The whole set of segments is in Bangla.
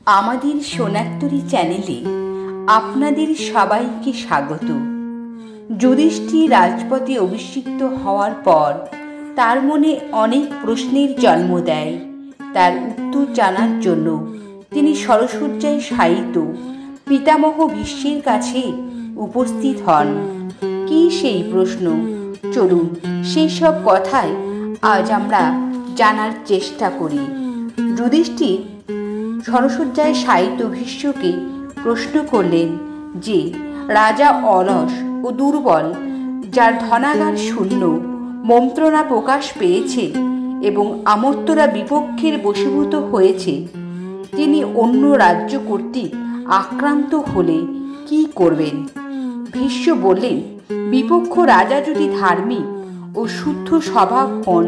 আমাদের সোনারতরী চ্যানেলে আপনাদের সবাইকে স্বাগত। যুধিষ্ঠির রাজপথে অভিষিক্ত হওয়ার পর তার মনে অনেক প্রশ্নের জন্ম দেয়। তার উত্তর জানার জন্য তিনি সরসজ্জায় শায়িত পিতামহ ভীষ্মের কাছে উপস্থিত হন। কি সেই প্রশ্ন? চলুন সেই সব কথাই আজ আমরা জানার চেষ্টা করি। যুধিষ্ঠির সরসজ্জায় শায়িত ভীষ্মকে প্রশ্ন করলেন যে রাজা অলস ও দুর্বল, যার ধনাগার শূন্য, মন্ত্রণা প্রকাশ পেয়েছে এবং আমর্ত্যরা বিপক্ষের বশীভূত হয়েছে, তিনি অন্য রাজ্য কর্তৃক আক্রান্ত হলে কি করবেন? ভীষ্ম বললেন, বিপক্ষ রাজা যদি ধার্মিক ও শুদ্ধ স্বভাব হন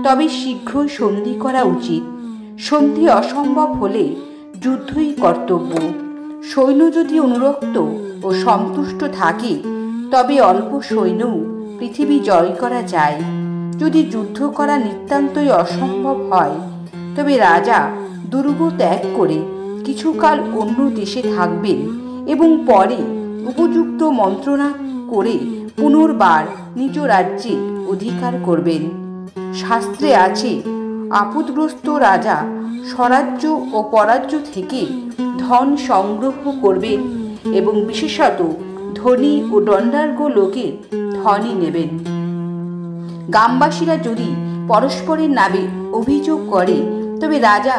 তবে শীঘ্রই সন্ধি করা উচিত। সন্ধি অসম্ভব হলে যুদ্ধই কর্তব্য। সৈন্য যদি অনুরক্ত ও সন্তুষ্ট থাকে তবে অল্প সৈন্যও পৃথিবী জয় করা যায়। যদি যুদ্ধ করা নিতান্তই অসম্ভব হয় তবে রাজা দুর্গ ত্যাগ করে কিছুকাল অন্য দেশে থাকবেন এবং পরে উপযুক্ত মন্ত্রণা করে পুনর্বার নিজ রাজ্যে অধিকার করবেন। শাস্ত্রে আছে, আপদগ্রস্ত রাজা স্বরাজ্য ও পরাজ্য থেকে ধন সংগ্রহ করবেন এবং বিশেষত ধনী ও দণ্ডার্ঘ লোকের ধনই নেবেন। গ্রামবাসীরা যদি পরস্পরের নামে অভিযোগ করে তবে রাজা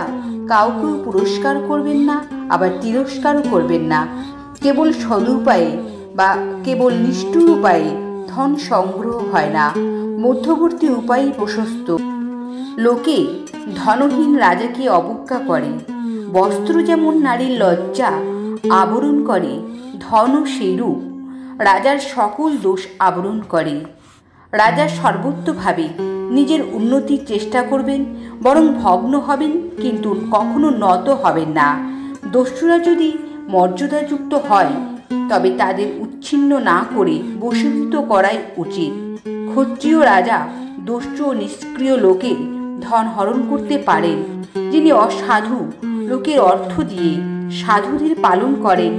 কাউকেও পুরস্কার করবেন না, আবার তিরস্কারও করবেন না। কেবল সদুপায়ে বা কেবল নিষ্ঠুর উপায়ে ধন সংগ্রহ হয় না, মধ্যবর্তী উপায়ই প্রশস্ত। লোকে ধনহীন রাজাকে অবজ্ঞা করে। বস্ত্র যেমন নারীর লজ্জা আবরণ করে, ধনও সেইরূপ রাজার সকল দোষ আবরণ করে। রাজা সর্বত্রভাবে নিজের উন্নতির চেষ্টা করবেন, বরং ভগ্ন হবেন কিন্তু কখনো নত হবেন না। দস্যুরা যদি মর্যাদাযুক্ত হয় তবে তাদের উচ্ছিন্ন না করে বশীভূত করাই উচিত। ক্ষত্রিয় রাজা দস্যু ও নিষ্ক্রিয় লোকের ধন হরণ করতে পারেন। যিনি অসাধু লোকের অর্থ দিয়ে সাধুদের পালন করেন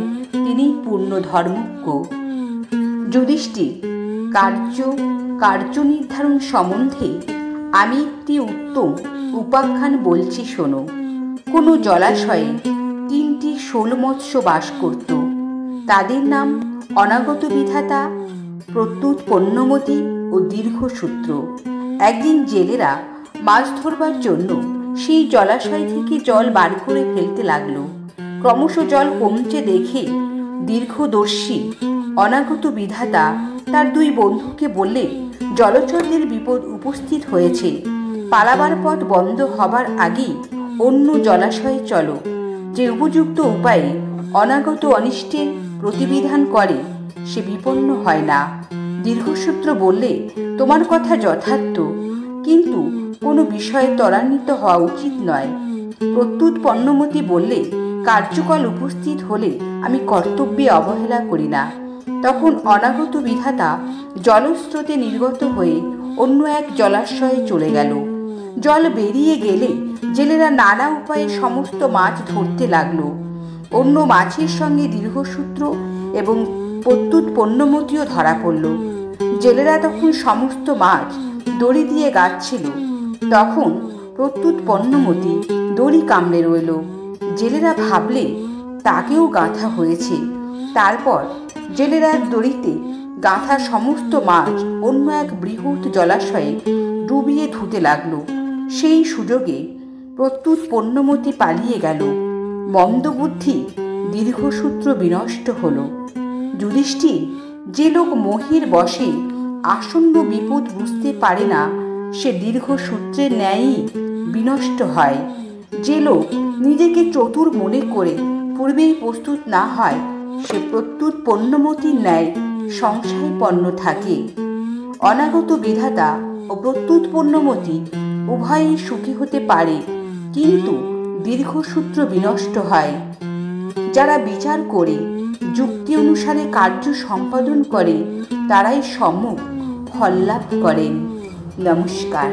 তিনিই পূর্ণ ধর্মজ্ঞ। যুধিষ্ঠির, কার্য নির্ধারণ সম্বন্ধে আমি একটি উত্তম উপাখ্যান বলছি, শোনো। কোনো জলাশয়ে 3টি শোল মৎস্য বাস করত। তাদের নাম অনাগত বিধাতা, প্রত্যুৎ পণ্যমতি ও দীর্ঘসূত্র। একদিন জেলেরা মাছ ধরবার জন্য সেই জলাশয় থেকে জল বার করে ফেলতে লাগলো। ক্রমশ জল কমছে দেখে দীর্ঘদর্শী অনাগত বিধাতা তার 2 বন্ধুকে বললে, জলচরদের বিপদ উপস্থিত হয়েছে, পালাবার পথ বন্ধ হবার আগেই অন্য জলাশয়ে চলো। যে উপযুক্ত উপায়ে অনাগত অনিষ্টের প্রতিবিধান করে সে বিপন্ন হয় না। দীর্ঘসূত্র বললে, তোমার কথা যথার্থ, কিন্তু কোনো বিষয়ে ত্বরান্বিত হওয়া উচিত নয়। প্রত্যুৎ পণ্যমতি বললে, কার্যকাল উপস্থিত হলে আমি কর্তব্যে অবহেলা করি না। তখন অনাগত বিধাতা জলস্রোতে নির্গত হয়ে অন্য এক জলাশয়ে চলে গেল। জল বেরিয়ে গেলে জেলেরা নানা উপায়ে সমস্ত মাছ ধরতে লাগলো। অন্য মাছের সঙ্গে দীর্ঘসূত্র এবং প্রত্যুৎ পণ্যমতিও ধরা পড়ল। জেলেরা তখন সমস্ত মাছ দড়ি দিয়ে গাঁথছিল। তখন প্রত্যুৎ পণ্যমতি দড়ি কামড়ে রইল। জেলেরা ভাবলে তাকেও গাঁথা হয়েছে। তারপর জেলেরা দড়িতে গাঁথা সমস্ত মাছ অন্য এক বৃহৎ জলাশয়ে ডুবিয়ে ধুতে লাগলো। সেই সুযোগে প্রত্যুৎ পণ্যমতি পালিয়ে গেল। মন্দবুদ্ধি দীর্ঘসূত্র বিনষ্ট হল। যুধিষ্ঠির, যে লোক মোহের বশে আসন্ন বিপদ বুঝতে পারে না সে দীর্ঘসূত্রের ন্যায়ই বিনষ্ট হয়। যে লোক নিজেকে চতুর মনে করে পূর্বেই প্রস্তুত না হয় সে প্রত্যুৎ পণ্যমতির ন্যায় সংশয়পন্ন থাকে। অনাগত বিধাতা ও প্রত্যুৎ পণ্যমতি উভয়ই সুখী হতে পারে, কিন্তু দীর্ঘসূত্র বিনষ্ট হয়। যারা বিচার করে যুক্তি অনুসারে কার্য সম্পাদন করে তারাই সম্যক ফল লাভ করেন। নমস্কার।